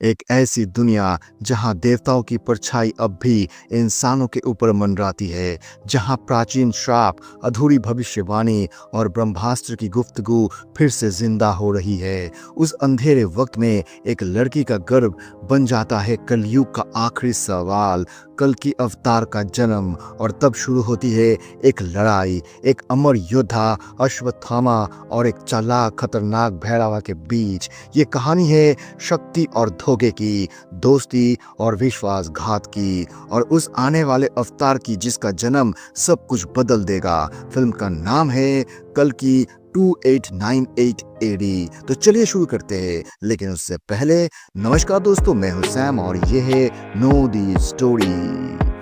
एक ऐसी दुनिया जहां देवताओं की परछाई अब भी इंसानों के ऊपर मंडराती है, जहां प्राचीन श्राप, अधूरी भविष्यवाणी और ब्रह्मास्त्र की गुफ्तगू फिर से जिंदा हो रही है। उस अंधेरे वक्त में एक लड़की का गर्भ बन जाता है कलयुग का आखिरी सवाल, कल की अवतार का जन्म। और तब शुरू होती है एक लड़ाई, एक अमर योद्धा अश्वत्थामा और एक चालाक खतरनाक भैरवा के बीच। ये कहानी है शक्ति और धोखे की, दोस्ती और विश्वासघात की, और उस आने वाले अवतार की जिसका जन्म सब कुछ बदल देगा। फिल्म का नाम है कल की 2898 एडी। तो चलिए शुरू करते हैं, लेकिन उससे पहले नमस्कार दोस्तों, मैं हूं सैम और ये है नो दी स्टोरी।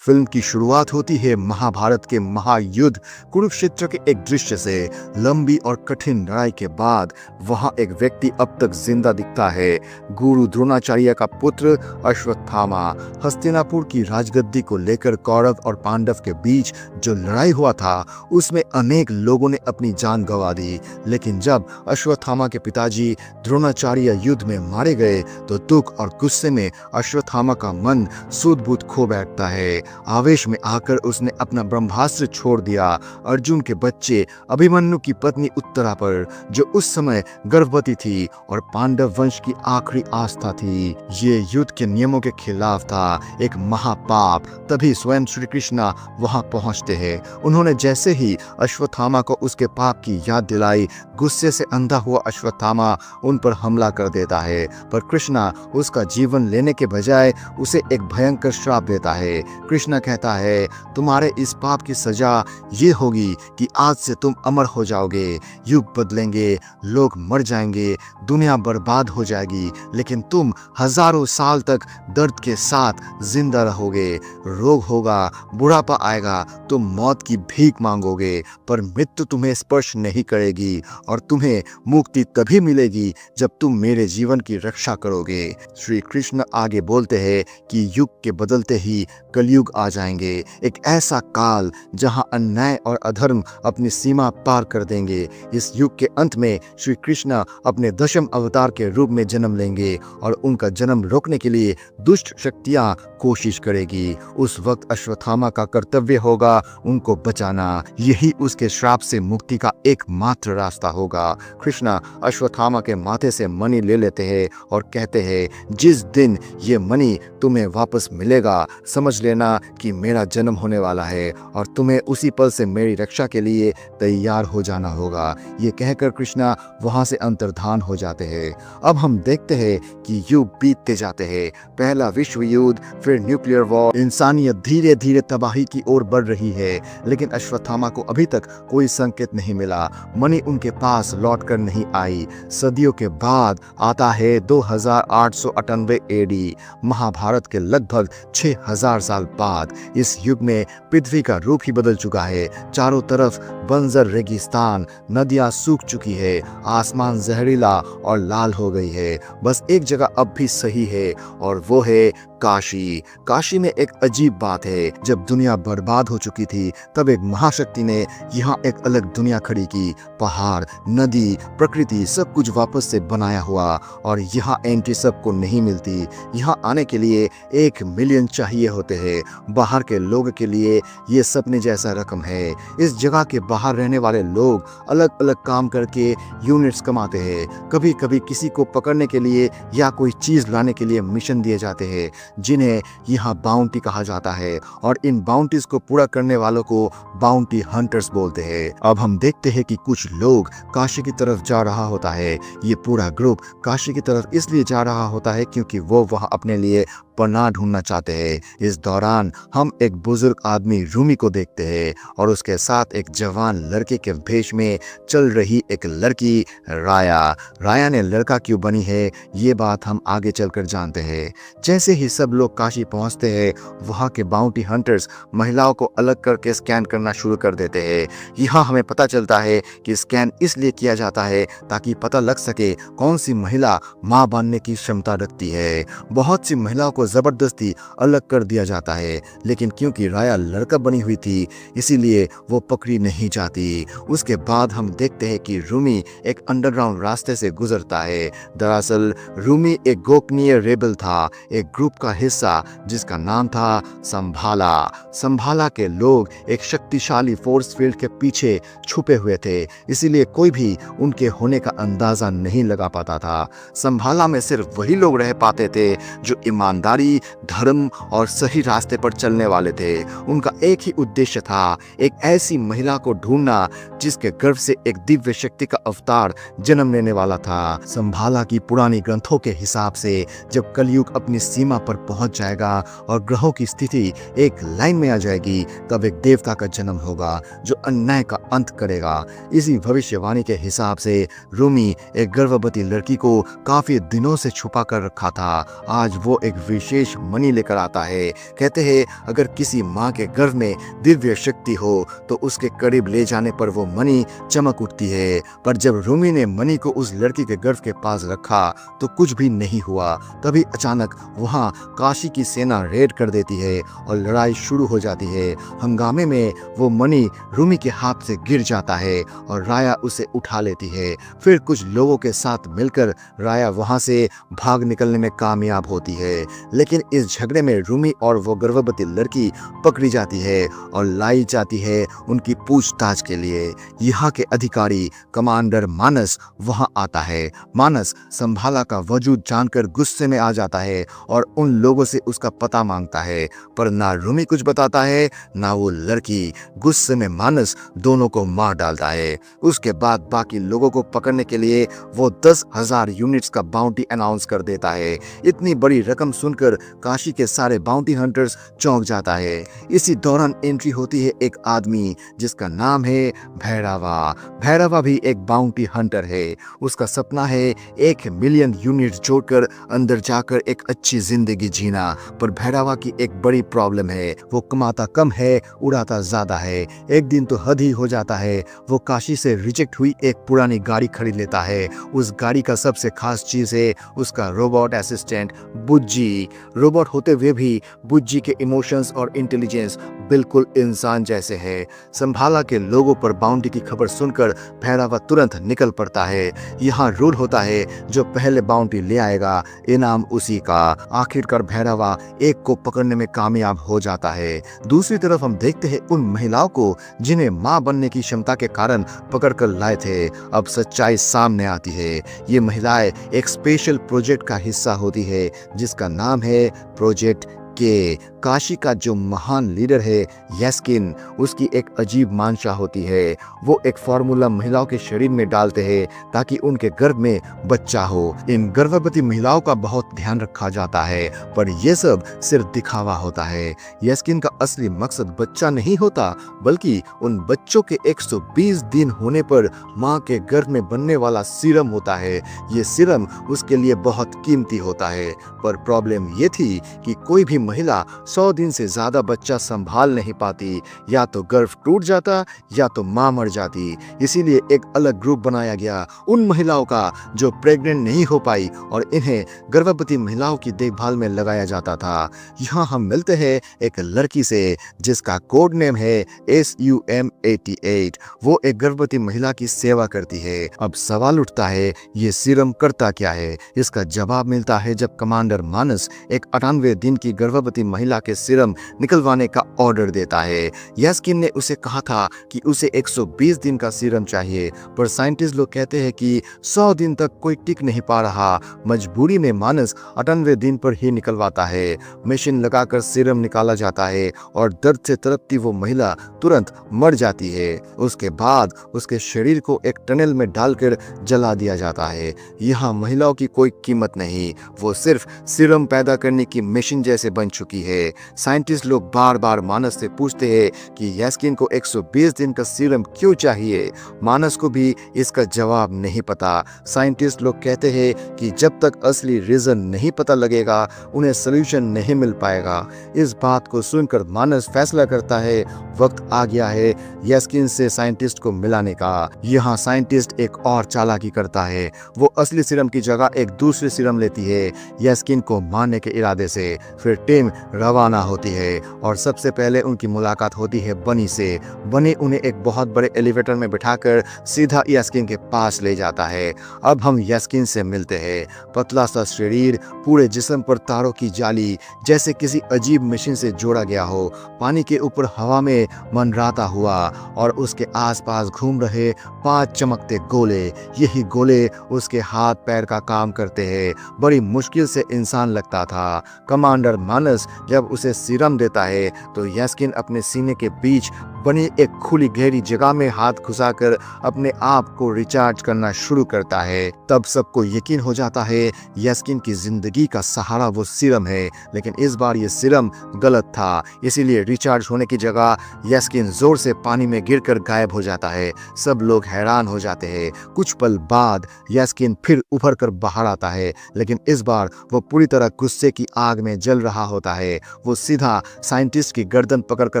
फिल्म की शुरुआत होती है महाभारत के महायुद्ध कुरुक्षेत्र के एक दृश्य से। लंबी और कठिन लड़ाई के बाद वहां एक व्यक्ति अब तक जिंदा दिखता है, गुरु द्रोणाचार्य का पुत्र अश्वत्थामा। हस्तिनापुर की राजगद्दी को लेकर कौरव और पांडव के बीच जो लड़ाई हुआ था उसमें अनेक लोगों ने अपनी जान गंवा दी, लेकिन जब अश्वत्थामा के पिताजी द्रोणाचार्य युद्ध में मारे गए तो दुख और गुस्से में अश्वत्थामा का मन सूध-बूझ खो बैठता है। आवेश में आकर उसने अपना ब्रह्मास्त्र छोड़ दिया अर्जुन के बच्चे अभिमन्यु की पत्नी उत्तरा पर, जो उस समय गर्भवती थी और पांडव वंश की आखिरी आस्था थी। ये युद्ध के नियमों के खिलाफ था, एक महापाप। तभी स्वयं श्री कृष्ण वहां पहुंचते हैं। उन्होंने जैसे ही अश्वत्थामा को उसके पाप की याद दिलाई, गुस्से से अंधा हुआ अश्वत्थामा उन पर हमला कर देता है, पर कृष्ण उसका जीवन लेने के बजाय उसे एक भयंकर श्राप देता है। कृष्ण कहता है, तुम्हारे इस पाप की सजा ये होगी कि आज से तुम अमर हो जाओगे, युग बदलेंगे, लोग मर जाएंगे, दुनिया बर्बाद हो जाएगी, लेकिन तुम हजारों साल तक दर्द के साथ जिंदा रहोगे। रोग होगा, बुढ़ापा आएगा, तुम मौत की भीख मांगोगे, पर मृत्यु तुम्हें स्पर्श नहीं करेगी और तुम्हें मुक्ति तभी मिलेगी जब तुम मेरे जीवन की रक्षा करोगे। श्री कृष्ण आगे बोलते हैं कि युग के बदलते ही कलयुग आ जाएंगे, एक ऐसा काल जहां अन्याय और अधर्म अपनी सीमा पार कर देंगे। इस युग के अंत में श्री कृष्ण अपने दशम अवतार के रूप में जन्म लेंगे और उनका जन्म रोकने के लिए दुष्ट शक्तियां कोशिश करेगी। उस वक्त अश्वत्थामा का कर्तव्य होगा उनको बचाना, यही उसके श्राप से मुक्ति का एकमात्र रास्ता होगा। कृष्ण अश्वत्थामा के माथे से मणि ले लेते हैं और कहते हैं, जिस दिन ये मणि तुम्हें वापस मिलेगा समझ लेना कि मेरा जन्म होने वाला है और तुम्हें उसी पल से मेरी रक्षा के लिए तैयार हो जाना होगा। ये कहकर कृष्णा वहां से अंतर्धान हो जाते हैं। अब हम देखते हैं कि युग बीतते जाते हैं। पहला विश्व युद्ध, फिर न्यूक्लियर वॉर। इंसानियत धीरे धीरे तबाही की ओर बढ़ रही है, लेकिन अश्वत्थामा को अभी तक कोई संकेत नहीं मिला। मणि उनके पास लौट कर नहीं आई। सदियों के बाद आता है 2898 एडी, महाभारत के लगभग 6000 साल बाद। इस युग में पृथ्वी का रूप ही बदल चुका है। चारों तरफ बंजर रेगिस्तान, नदियां सूख चुकी है, आसमान जहरीला और लाल हो गई है। बस एक जगह अब भी सही है और वो है काशी। काशी में एक अजीब बात है, जब दुनिया बर्बाद हो चुकी थी तब एक महाशक्ति ने यहाँ एक अलग दुनिया खड़ी की। पहाड़, नदी, प्रकृति सब कुछ वापस से बनाया हुआ, और यहाँ एंट्री सबको नहीं मिलती। यहाँ आने के लिए 1 मिलियन चाहिए होते हैं। बाहर के लोग के लिए ये सपने जैसा रकम है। इस जगह के बाहर रहने वाले लोग अलग अलग काम करके यूनिट्स कमाते हैं। कभी कभी किसी को पकड़ने के लिए या कोई चीज लाने के लिए मिशन दिए जाते हैं, जिन्हें यहाँ बाउंटी कहा जाता है, और इन बाउंटीज को पूरा करने वालों को बाउंटी हंटर्स बोलते हैं। अब हम देखते हैं कि कुछ लोग काशी की तरफ जा रहा होता है। ये पूरा ग्रुप काशी की तरफ इसलिए जा रहा होता है क्योंकि वो वहाँ अपने लिए पनाह ढूंढना चाहते हैं। इस दौरान हम एक बुजुर्ग आदमी रूमी को देखते हैं और उसके साथ एक जवान लड़के के भेष में चल रही एक लड़की राया। राया ने लड़का क्यों बनी है ये बात हम आगे चलकर जानते हैं। जैसे ही सब सब लोग काशी पहुंचते हैं, वहां के बाउंटी हंटर्स महिलाओं को अलग करके स्कैन करना शुरू कर देते हैं। यहाँ हमें पता चलता है कि स्कैन इसलिए किया जाता है ताकि पता लग सके कौन सी महिला मां बनने की क्षमता रखती है। बहुत सी महिलाओं को जबरदस्ती अलग कर दिया जाता है, लेकिन क्योंकि राया लड़का बनी हुई थी इसीलिए वो पकड़ी नहीं जाती। उसके बाद हम देखते हैं कि रूमी एक अंडरग्राउंड रास्ते से गुजरता है। दरअसल रूमी एक गोपनीय रेबल था, एक ग्रुप का हिस्सा जिसका नाम था संभाला। संभाला के लोग एक शक्तिशाली फोर्स फील्ड के पीछे छुपे हुए थे, इसीलिए कोई भी उनके होने का अंदाजा नहीं लगा पाता था। संभाला में सिर्फ वही लोग रह पाते थे जो ईमानदारी, धर्म और सही रास्ते पर चलने वाले थे। उनका एक ही उद्देश्य था, एक ऐसी महिला को ढूंढना जिसके गर्भ से एक दिव्य शक्ति का अवतार जन्म लेने वाला था। संभाला की पुरानी ग्रंथों के हिसाब से जब कलयुग अपनी सीमा पर पहुंच जाएगा और ग्रहों की स्थिति एक लाइन में आ जाएगी, तब एक देवता का जन्म होगा जो अन्याय का अंत करेगा। इसी भविष्यवाणी के हिसाब से रूमी एक गर्भवती लड़की को काफी दिनों से छुपा कर रखा था। आज वो एक विशेष मणि लेकर आता है। कहते हैं अगर किसी माँ के गर्भ में दिव्य शक्ति हो तो उसके करीब ले जाने पर वो मणि चमक उठती है। पर जब रूमी ने मणि को उस लड़की के गर्भ के पास रखा तो कुछ भी नहीं हुआ। तभी अचानक वहाँ काशी की सेना रेड कर देती है और लड़ाई शुरू हो जाती है। हंगामे में वो मणि रूमी के हाथ से गिर जाता है और राया उसे उठा लेती है। फिर कुछ लोगों के साथ मिलकर राया वहां से भाग निकलने में कामयाब होती है, लेकिन इस झगड़े में रूमी और वो गर्भवती लड़की पकड़ी जाती है और लाई जाती है उनकी पूछताछ के लिए। यहाँ के अधिकारी कमांडर मानस वहां आता है। मानस संभाला का वजूद जानकर गुस्से में आ जाता है और उन लोगों से उसका पता मांगता है, पर ना रूमी कुछ बताता है ना वो लड़की। गुस्से में मानस दोनों को मार डालता है। उसके बाद बाकी लोगों को पकड़ने के लिए वो 10,000 यूनिट्स का बाउंटी अनाउंस कर देता है। इतनी बड़ी रकम सुनकर काशी के सारे बाउंटी हंटर्स चौंक जाता है। इसी दौरान एंट्री होती है एक आदमी जिसका नाम है भैरवा। भैरवा भी एक बाउंटी हंटर है। उसका सपना है 1 मिलियन यूनिट जोड़कर अंदर जाकर एक अच्छी जिंदगी जीना। पर भैरवा की एक बड़ी प्रॉब्लम है, वो कमाता कम है, उड़ाता ज्यादा है। एक दिन तो हद ही हो जाता है। वो काशी से रिजेक्ट हुई एक पुरानी गाड़ी खरीद लेता है। उस गाड़ी का सबसे खास चीज है उसका रोबोट असिस्टेंट बुज्जी। रोबोट होते हुए भी बुज्जी के इमोशंस और इंटेलिजेंस बिल्कुल इंसान जैसे है। संभाला के लोगों पर बाउंटी की खबर सुनकर भैरवा तुरंत निकल पड़ता है। यहाँ रूल होता है जो पहले बाउंटी ले आएगा इनाम उसी का। आखिरकार भैरवा एक को पकड़ने में कामयाब हो जाता है। दूसरी तरफ हम देखते हैं उन महिलाओं को जिन्हें मां बनने की क्षमता के कारण पकड़ कर लाए थे। अब सच्चाई सामने आती है। ये महिलाएं एक स्पेशल प्रोजेक्ट का हिस्सा होती है जिसका नाम है प्रोजेक्ट के। काशी का जो महान लीडर है यस्किन, उसकी एक अजीब मानसा होती है। वो एक फार्मूला महिलाओं के शरीर में डालते हैं ताकि उनके गर्भ में बच्चा हो। इन गर्भवती महिलाओं का बहुत ध्यान रखा जाता है, पर यह सब सिर्फ दिखावा होता है। यस्किन का असली मकसद बच्चा नहीं होता, बल्कि उन बच्चों के 120 दिन होने पर माँ के गर्भ में बनने वाला सीरम होता है। ये सीरम उसके लिए बहुत कीमती होता है। पर प्रॉब्लम ये थी कि कोई भी महिला 100 दिन से ज्यादा बच्चा संभाल नहीं पाती। या तो गर्भ टूट जाता या तो मां मर जाती। इसीलिए एक अलग ग्रुप बनाया गया उन महिलाओं का जो प्रेग्नेंट नहीं हो पाई और इन्हें गर्भवती महिलाओं की देखभाल में लगाया जाता था। यहाँ हम मिलते हैं एक लड़की से जिसका कोड नेम है SUM88। वो एक गर्भवती महिला की सेवा करती है। अब सवाल उठता है ये सीरम करता क्या है। इसका जवाब मिलता है जब कमांडर मानस एक 98 दिन की गर्भवती महिला के सीरम निकलवाने का ऑर्डर देता है। यस्किन ने उसे कहा था कि उसे 120 दिन का सीरम चाहिए, पर साइंटिस्ट लोग कहते हैं कि 100 दिन तक कोई टिक नहीं पा रहा। मजबूरी में मानस 98 दिन पर ही निकलवाता है। मशीन लगाकर सीरम निकाला जाता है और दर्द से तड़पती वो महिला तुरंत मर जाती है। उसके बाद उसके शरीर को एक टनल में डालकर जला दिया जाता है। यहाँ महिलाओं की कोई कीमत नहीं, वो सिर्फ सीरम पैदा करने की मशीन जैसे बन बन चुकी है। साइंटिस्ट लोग बार बार मानस से पूछते हैं कि यास्किन को 120 दिन का सीरम क्यों चाहिए। मानस को भी इसका जवाब नहीं पता। साइंटिस्ट लोग कहते हैं कि जब तक असली रीजन नहीं पता लगेगा उन्हें सोल्यूशन नहीं मिल पाएगा। इस बात को सुनकर मानस फैसला करता है वक्त आ गया है यास्किन से साइंटिस्ट को मिलाने का। यहाँ साइंटिस्ट एक और चालाकी करता है, वो असली सीरम की जगह एक दूसरी सीरम लेती है यास्किन को मारने के इरादे से। फिर टीम रवाना होती है और सबसे पहले उनकी मुलाकात होती है बनी से। बनी उन्हें एक बहुत बड़े एलिवेटर में बिठाकर सीधा यास्किन के पास ले जाता है। अब हम यास्किन से मिलते हैं। पतला सा शरीर, पूरे जिस्म पर तारों की जाली, जैसे किसी अजीब मशीन से जोड़ा गया हो। पानी के ऊपर हवा में मंडराता हुआ और उसके आसपास घूम रहे 5 चमकते गोले। यही गोले उसके हाथ पैर का काम करते हैं। बड़ी मुश्किल से इंसान लगता था। कमांडर मानस जब उसे सीरम देता है तो यास्किन अपने सीने के बीच बनी एक खुली गहरी जगह में हाथ घुसाकर अपने आप को रिचार्ज करना शुरू करता है। तब सबको यकीन हो जाता है यास्किन की जिंदगी का सहारा वो सीरम है। लेकिन इस बार ये सीरम गलत था, इसीलिए रिचार्ज होने की जगह यास्किन जोर से पानी में गिरकर गायब हो जाता है। सब लोग हैरान हो जाते हैं। कुछ पल बाद यास्किन फिर उभर कर बाहर आता है, लेकिन इस बार वो पूरी तरह गुस्से की आग में जल रहा होता है। वो सीधा साइंटिस्ट की गर्दन पकड़कर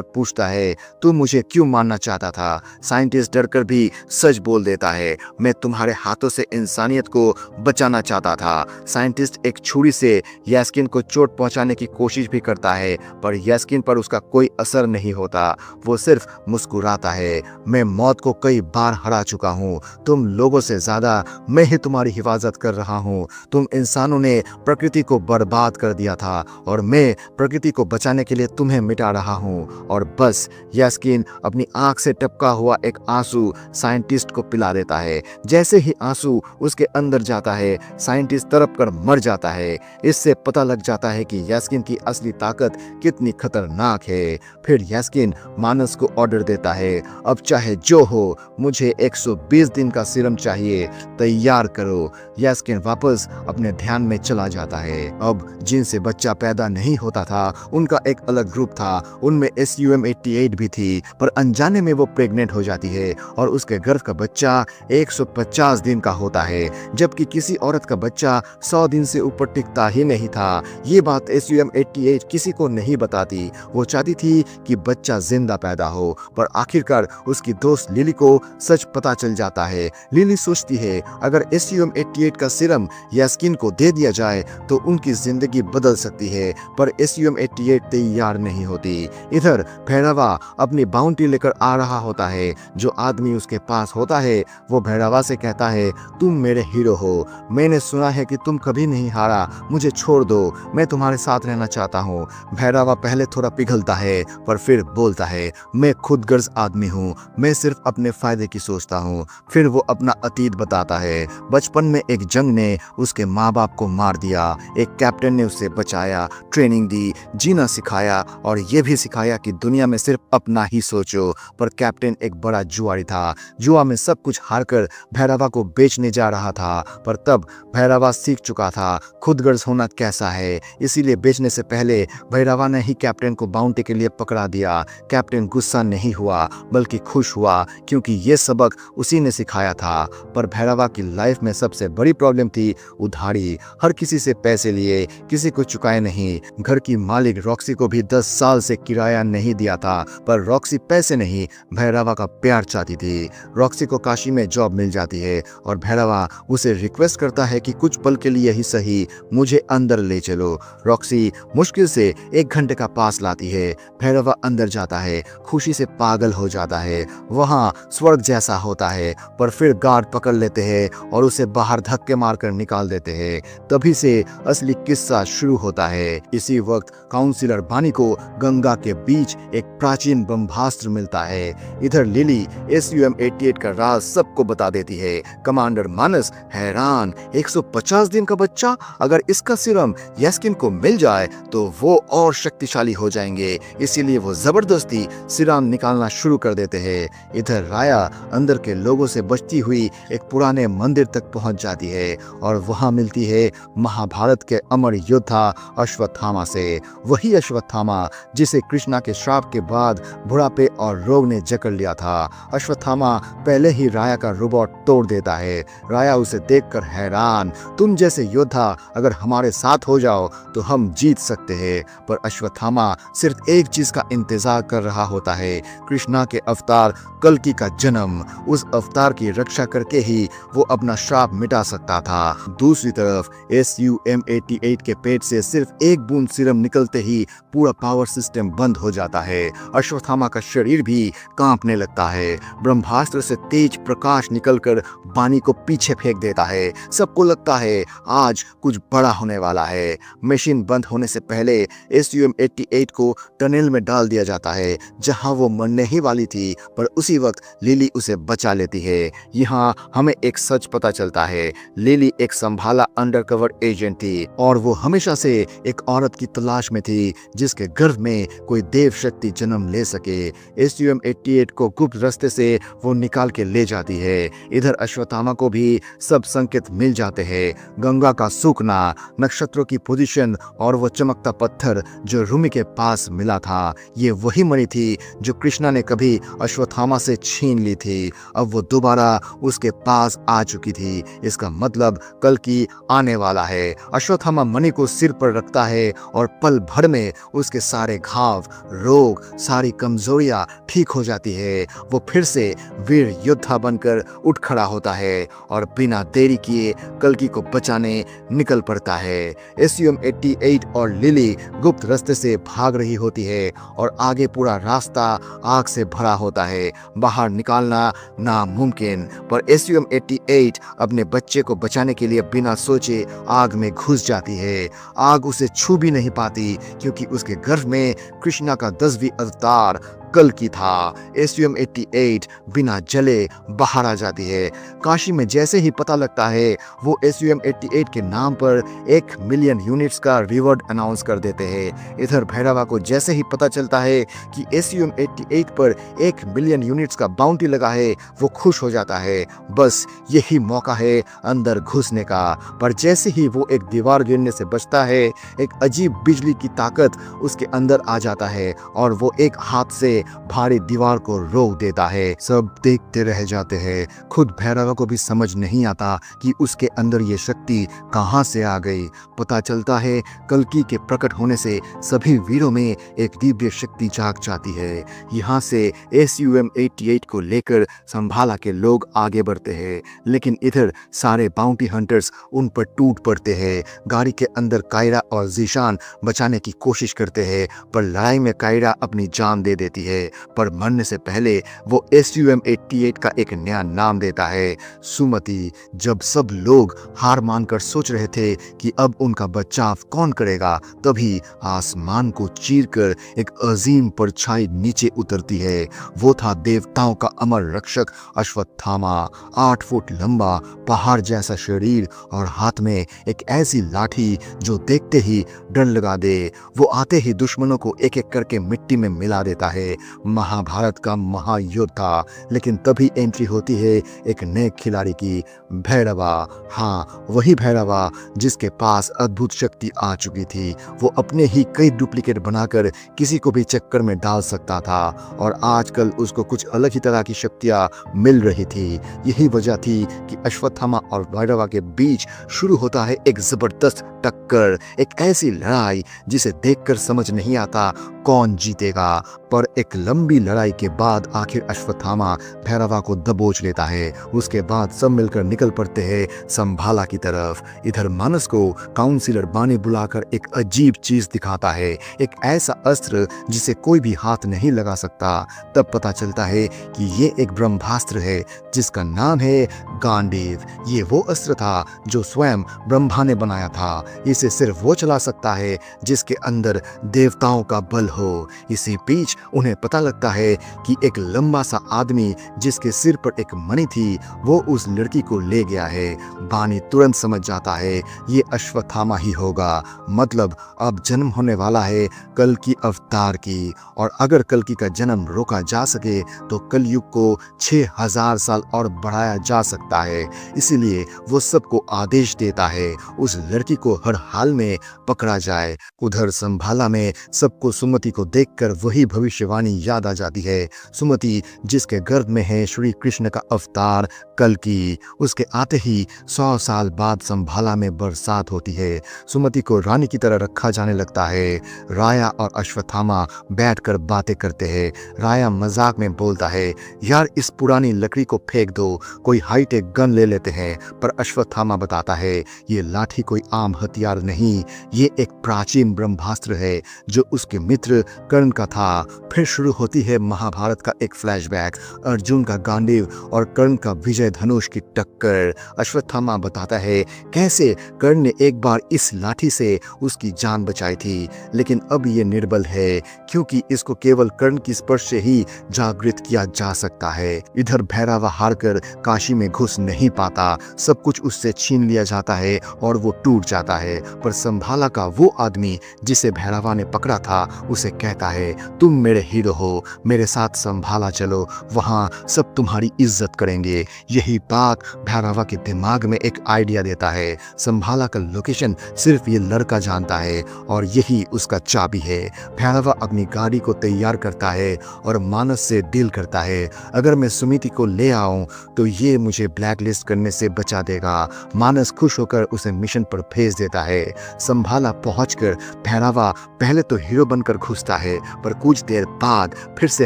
पूछता है, तू मुझे क्यों मारना चाहता था? साइंटिस्ट डरकर भी सच बोल देता है, मैं तुम्हारे हाथों से इंसानियत को बचाना चाहता था। साइंटिस्ट एक छुरी से यास्किन को चोट पहुंचाने की कोशिश भी करता है, पर यास्किन पर उसका कोई असर नहीं होता। वो सिर्फ मुस्कुराता है, मैं मौत को कई बार हरा चुका हूँ, तुम लोगों से ज्यादा मैं ही तुम्हारी हिफाजत कर रहा हूँ। तुम इंसानों ने प्रकृति को बर्बाद कर दिया था और मैं प्रकृति को बचाने के लिए तुम्हें मिटा रहा हूँ। और बस यास्किन अपनी आंख से टपका हुआ एक आंसू साइंटिस्ट को पिला देता है। जैसे ही आंसू उसके अंदर जाता है साइंटिस्ट तड़प कर मर जाता है। इससे पता लग जाता है कि यास्किन की असली ताकत कितनी खतरनाक है। फिर यास्किन मानस को ऑर्डर देता है, अब चाहे जो हो मुझे 120 दिन का सीरम चाहिए, तैयार करो। यास्किन वापस अपने ध्यान में चला जाता है। अब जिनसे बच्चा पैदा नहीं होता था उनका एक अलग ग्रुप था, उनमें SUM-88 भी थी, पर अनजाने में वो प्रेग्नेंट हो जाती है और उसके गर्भ का बच्चा 150 दिन का होता है, जबकि किसी औरत का बच्चा 100 दिन से ऊपर टिकता ही नहीं था। ये बात SUM-88 किसी को नहीं बताती। वो चाहती थी कि बच्चा जिंदा पैदा हो, पर आखिरकार उसकी दोस्त लिली को सच पता चल जाता है। लिली सोचती है अगर SUM-88 का सीरम यास्किन को दे दिया जाए तो उनकी जिंदगी बदल सकती है, पर SUM-88 तैयार नहीं होती। इधर भैरवा अपनी बाउंटी लेकर आ रहा होता है। जो आदमी उसके पास होता है वो भैरवा से कहता है, तुम मेरे हीरो हो, मैंने सुना है कि तुम कभी नहीं हारा, मुझे छोड़ दो, मैं तुम्हारे साथ रहना चाहता हूँ। भैरवा पहले थोड़ा पिघलता है पर फिर बोलता है, मैं खुदगर्ज आदमी हूँ, मैं सिर्फ अपने फायदे की सोचता हूँ। फिर वो अपना अतीत बताता है। बचपन में एक जंग ने उसके माँ बाप को मार दिया, एक कैप्टन ने उसे बचाया, ट्रेनिंग दी, जीना सिखाया और ये भी सिखाया कि दुनिया में सिर्फ अपना ही सोचो। पर कैप्टन एक बड़ा जुआरी था, जुआ में सब कुछ हारकर भैरवा को बेचने जा रहा था। पर तब भैरवा सीख चुका था खुदगर्ज होना कैसा है, इसीलिए बेचने से पहले भैरवा ने ही कैप्टन को बाउंटी के लिए पकड़ा दिया। कैप्टन गुस्सा नहीं हुआ बल्कि खुश हुआ, क्योंकि ये सबक उसी ने सिखाया था। पर भैरवा की लाइफ में सबसे बड़ी प्रॉब्लम थी उधारी। हर किसी से पैसे लिए, किसी को चुकाए नहीं। घर की मालिक रॉक्सी को भी 10 साल से किराया नहीं दिया था, पर रॉक्सी पैसे नहीं, भैरवा का प्यार चाहती थी। रॉक्सी को काशी में जॉब मिल जाती है और भैरवा उसे रिक्वेस्ट करता है कि कुछ पल के लिए ही सही मुझे अंदर ले चलो। रॉक्सी मुश्किल से 1 घंटे का पास लाती है। भैरवा अंदर जाता है, खुशी से पागल हो जाता है। वहाँ स्वर्ग जैसा होता है, पर फिर गार्ड पकड़ लेते हैं और उसे बाहर धक्के मारकर निकाल देते हैं। तभी से असली किस्सा शुरू होता है। इसी वक्त काउंसिलर बानी को गंगा के बीच एक प्राचीन ब्रह्मा ब्रह्मास्त्र मिलता है। इधर लिली SUM-88 का राज सबको बता देती है। कमांडर मानस हैरान, 150 दिन का बच्चा, अगर इसका सीरम यस्किन को मिल जाए तो वो और शक्तिशाली हो जाएंगे, इसीलिए वो जबरदस्ती सीरम निकालना शुरू कर देते हैं। इधर राया अंदर के लोगों से बचती हुई एक पुराने मंदिर तक पहुंच जाती है और वहां मिलती है महाभारत के अमर योद्धा अश्वत्थामा से। वही अश्वत्थामा जिसे कृष्णा के श्राप के बाद बुढ़ापे और रोग ने जकड़ लिया था। अश्वत्थामा पहले ही राया का रोबोट तोड़ देता है। राया उसे देखकर हैरान, तुम जैसे योद्धा अगर हमारे साथ हो जाओ तो हम जीत सकते हैं। पर अश्वत्थामा सिर्फ एक चीज का इंतजार कर रहा होता है, कृष्णा के अवतार कल्कि का जन्म। उस अवतार की रक्षा करके ही वो अपना श्राप मिटा सकता था। दूसरी तरफ SUM-88 के पेट से सिर्फ एक बूंद सीरम निकलते ही पूरा पावर सिस्टम बंद हो जाता है। अश्वत्थामा का शरीर भी कांपने लगता है। ब्रह्मास्त्र से तेज प्रकाश निकलकर बानी को पीछे फेंक देता है। सबको लगता है आज कुछ बड़ा होने वाला है। मशीन बंद होने से पहले SUM-88 को टनल में डाल दिया जाता है जहां वो मरने ही वाली थी, पर उसी वक्त लिली उसे बचा लेती है। यहाँ हमें एक सच पता चलता है, लिली एक संभाला अंडरकवर एजेंट थी और वो हमेशा से एक औरत की तलाश में थी जिसके गर्भ में कोई देव शक्ति जन्म ले सके। SUM-88 को गुप्त रास्ते से वो निकाल के ले जाती है। इधर अश्वत्थामा को भी सब संकेत मिल जाते हैं, गंगा का सूखना, नक्षत्रों की पोजीशन और वो चमकता पत्थर जो रूमी के पास मिला था, ये वही मणि थी जो कृष्णा ने कभी अश्वत्थामा से छीन ली थी। अब वो दोबारा उसके पास आ चुकी थी। इसका मतलब कल्कि आने वाला है। अश्वत्थामा मणि को सिर पर रखता है और पल भर में उसके सारे घाव, रोग, सारी कमजोरियां ठीक हो जाती है। वो फिर से वीर योद्धा बनकर उठ खड़ा होता है और बिना देरी किए कल्कि को बचाने निकल पड़ता है। SUM-88 और लिली गुप्त रास्ते से भाग रही होती है और आगे पूरा रास्ता आग से भरा होता है। बाहर निकालना नामुमकिन, पर SUM-88 अपने बच्चे को बचाने के लिए बिना सोचे आग में घुस जाती है। आग उसे छू भी नहीं पाती क्योंकि उसके गर्भ में कृष्णा का 10वीं अवतार कल्कि था। SUM-88 बिना जले बाहर आ जाती है। काशी में जैसे ही पता लगता है वो SUM-88 के नाम पर 1 मिलियन यूनिट्स का रिवॉर्ड अनाउंस कर देते हैं। इधर भैरवा को जैसे ही पता चलता है कि SUM-88 पर 1 मिलियन यूनिट्स का बाउंटी लगा है वो खुश हो जाता है, बस यही मौका है अंदर घुसने का। पर जैसे ही वो एक दीवार गिरने से बचता है, एक अजीब बिजली की ताकत उसके अंदर आ जाता है और वो एक हाथ से भारी दीवार को रोक देता है। सब देखते रह जाते हैं। खुद भैरवा को भी समझ नहीं आता कि उसके अंदर ये शक्ति कहां से आ गई। पता चलता है कल्कि के प्रकट होने से सभी वीरों में एक दिव्य शक्ति जाग जाती है। यहाँ से SUM-88 को लेकर संभाला के लोग आगे बढ़ते हैं, लेकिन इधर सारे बाउंटी हंटर्स उन पर टूट पड़ते हैं। गाड़ी के अंदर कायरा और जीशान बचाने की कोशिश करते हैं, पर लड़ाई में कायरा अपनी जान दे देती है। पर मरने से पहले वो SUM-88 का एक नया नाम देता है, सुमति। जब सब लोग हार मानकर सोच रहे थे कि अब उनका बचाव कौन करेगा, तभी आसमान को चीरकर एक अजीम परछाई नीचे उतरती है। वो था देवताओं का अमर रक्षक अश्वत्थामा। 8 फुट लंबा, पहाड़ जैसा शरीर और हाथ में एक ऐसी लाठी जो देखते ही डर लगा दे। वो आते ही दुश्मनों को एक एक करके मिट्टी में मिला देता है। महाभारत का महायोद्धा। लेकिन तभी एंट्री होती है एक नए खिलाड़ी की, भैरवा। हाँ, वही भैरवा जिसके पास अद्भुत शक्ति आ चुकी थी। वो अपने ही कई डुप्लीकेट बनाकर किसी को भी चक्कर में डाल सकता था और आजकल उसको कुछ अलग ही तरह की शक्तियां मिल रही थी। यही वजह थी कि अश्वत्थामा और भैरवा के बीच शुरू होता है एक जबरदस्त टक्कर, एक ऐसी लड़ाई जिसे देखकर समझ नहीं आता कौन जीतेगा। पर एक लंबी लड़ाई के बाद आखिर अश्वत्थामा भैरवा को दबोच लेता है। उसके बाद सब मिलकर निकल पड़ते हैं संभाला की तरफ। इधर मानस को काउंसिलर बानी बुलाकर एक अजीब चीज दिखाता है, एक ऐसा अस्त्र जिसे कोई भी हाथ नहीं लगा सकता। तब पता चलता है कि ये एक ब्रह्मास्त्र है जिसका नाम है गांडीव। ये वो अस्त्र था जो स्वयं ब्रह्मा ने बनाया था। इसे सिर्फ वो चला सकता है जिसके अंदर देवताओं का बल हो। इसी बीच उन्हें पता लगता है कि एक लंबा सा आदमी जिसके सिर पर एक मणि थी वो उस लड़की को ले गया है। बानी तुरंत समझ जाता है ये अश्वत्थामा ही होगा, मतलब अब जन्म होने वाला है कल्कि अवतार की, और अगर कल्कि का जन्म रोका जा सके तो कलयुग को 6000 साल और बढ़ाया जा सकता है। इसीलिए वो सबको आदेश देता है उस लड़की को हर हाल में पकड़ा जाए। उधर संभाला में सबको सुमति को देखकर वही भविष्यवाणी याद आ जाती है। सुमति जिसके गर्भ में है श्री कृष्ण का अवतार कल्कि। उसके आते ही 100 साल बाद संभाला में बरसात होती है। सुमति को रानी की तरह रखा जाने लगता है। राया और अश्वत्थामा बैठकर बातें करते हैं। राया मजाक में बोलता है, यार इस पुरानी लकड़ी को फेंक दो, कोई हाईटेक गन ले लेते हैं। पर अश्वत्थामा बताता है ये लाठी कोई आम हथियार नहीं, ये एक प्राचीन ब्रह्मास्त्र है जो उसके मित्र कर्ण का था। फिर शुरू होती है महाभारत का एक फ्लैशबैक, अर्जुन का गांडीव और कर्ण का विजय धनुष की टक्कर। अश्वत्थामा बताता है कैसे कर्ण ने एक बार इस लाठी से उसकी जान बचाई थी, लेकिन अब ये निर्बल है क्योंकि इसको केवल कर्ण की स्पर्श से ही जागृत किया जा सकता है। इधर भैरवा हारकर काशी में घुस नहीं पाता, सब कुछ उससे छीन लिया जाता है और वो टूट जाता है। पर संभाला का वो आदमी जिसे भैरवा ने पकड़ा था उसे कहता है, तुम मेरे हीरो हो, मेरे साथ संभाला चलो, वहां सब तुम्हारी इज्जत करेंगे। यही बात भैरवा के दिमाग में एक आइडिया देता है। संभाला का लोकेशन सिर्फ ये लड़का जानता है और यही उसका चाबी है। भैरवा अपनी गाड़ी को तैयार करता है और मानस से डील करता है, अगर मैं सुमिति को ले आऊं तो ये मुझे ब्लैकलिस्ट करने से बचा देगा। मानस खुश होकर उसे मिशन पर भेज देता है। संभाला पहुंचकर भैरवा पहले तो हीरो बनकर घुसता है, पर कुछ देर बाद फिर से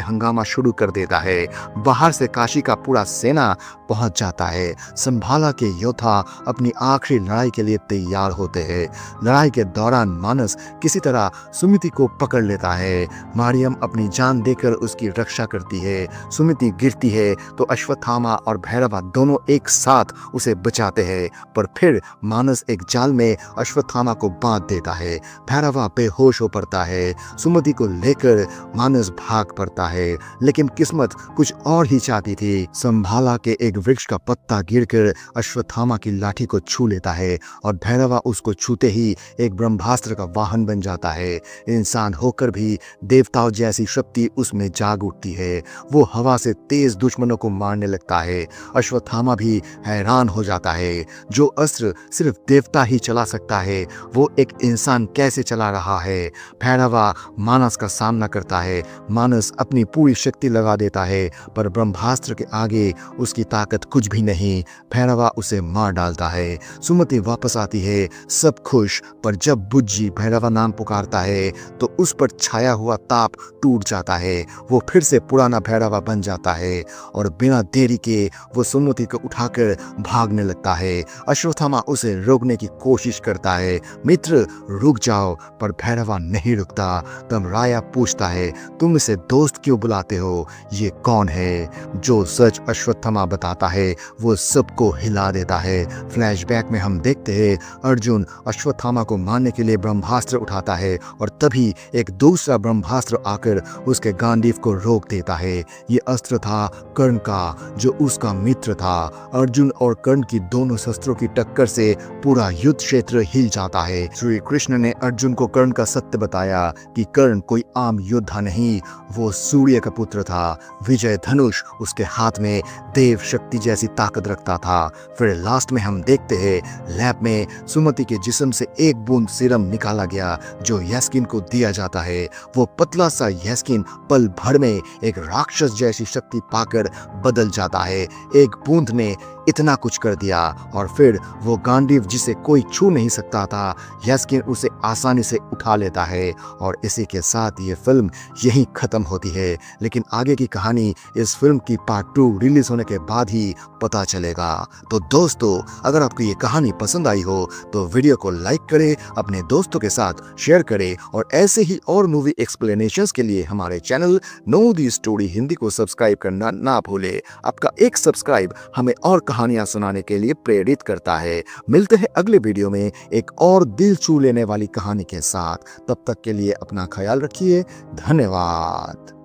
हंगामा शुरू कर देता है। बाहर से काशी का पूरा सेना पहुंच जाता है। संभाला के योद्धा अपनी आखिरी लड़ाई के लिए तैयार होते हैं। लड़ाई के दौरान मानस किसी तरह सुमिति को पकड़ लेता है। मारियम अपनी जान देकर उसकी रक्षा करती है। सुमिति गिरती है तो अश्वत्थामा और भैरवा दोनों एक साथ उसे बचाते हैं, पर फिर मानस एक जाल में अश्वत्थामा को बांध देता है। भैरवा बेहोश हो पड़ता है। सुमति को लेकर मानस भाग पड़ता है, लेकिन किस्मत कुछ और ही चाहती थी। संभाला के एक वृक्ष का पत्ता गिरकर अश्वत्थामा की लाठी को छू लेता है और भैरवा उसको छूते ही एक ब्रह्मास्त्र का वाहन बन जाता है। इंसान होकर भी देवताओं जैसी शक्ति उसमें जाग उठती है। वो हवा से तेज दुश्मनों को मारने लगता है। अश्वत्थामा भी हैरान हो जाता है, जो अस्त्र सिर्फ देवता ही चला सकता है वो एक इंसान कैसे चला रहा है। भैरवा मानस का सामना करता है। मानस अपनी पूरी शक्ति लगा देता है, पर ब्रह्मास्त्र के आगे उसकी ताकत कुछ भी नहीं। भैरवा उसे मार डालता है। सुमति वापस आती है, सब खुश, पर जब बुज्जी भैरवा नाम पुकारता है तो उस पर छाया हुआ ताप टूट जाता है। वो फिर से पुराना भैरवा बन जाता है और बिना देरी के वो सुमति को उठाकर भागने लगता है। अश्वत्थामा उसे रोकने की कोशिश करता है, मित्र रुक जाओ, पर भैरवा नहीं रुकता। तब राया पूछता है, तुम इसे दोस्त क्यों बुलाते हो, ये कौन है? जो सच अश्वत्थामा बताता है वो सबको हिला देता है। फ्लैशबैक में हम देखते हैं अर्जुन अश्वत्थामा को मारने के लिए ब्रह्मास्त्र उठाता है और तभी एक दूसरा ब्रह्मास्त्र आकर उसके गांडीव को रोक देता है। ये अस्त्र था कर्ण का, जो उसका मित्र था। अर्जुन और कर्ण की दोनों शस्त्रों की टक्कर से पूरा युद्ध क्षेत्र हिल जाता है। श्री कृष्ण ने अर्जुन को कर्ण का सत्य बताया कि कर्ण कोई आम योद्धा नहीं, वो सूर्य का पुत्र था। विजय धनुष उसके हाथ में देव शक्ति जैसी ताकत रखता था। फिर लास्ट में हम देखते हैं लैब में सुमति के जिस्म से एक बूंद सीरम निकाला गया जो यस्किन को दिया जाता है। वो पतला सा यस्किन पल भर में एक राक्षस जैसी शक्ति पाकर बदल जाता है। एक बूंद ने इतना कुछ कर दिया और फिर वो गांडीव जिसे कोई छू नहीं सकता था, यस्किन उसे आसानी से उठा लेता है। और इसी के साथ ये फिल्म यहीं खत्म होती है, लेकिन आगे की कहानी इस फिल्म की पार्ट 2 रिलीज होने के बाद ही पता चलेगा। तो दोस्तों, अगर आपको ये कहानी पसंद आई हो तो वीडियो को लाइक करें, अपने दोस्तों के साथ शेयर करें और ऐसे ही और मूवी एक्सप्लेनेशंस के लिए हमारे channel know the story Hindi को सब्सक्राइब करना ना भूले। आपका एक सब्सक्राइब हमें और कहानियां सुनाने के लिए प्रेरित करता है। मिलते हैं अगले वीडियो में एक और दिल छू लेने वाली कहानी के साथ। तब तक के लिए अपना ख्याल रखिए। धन्यवाद।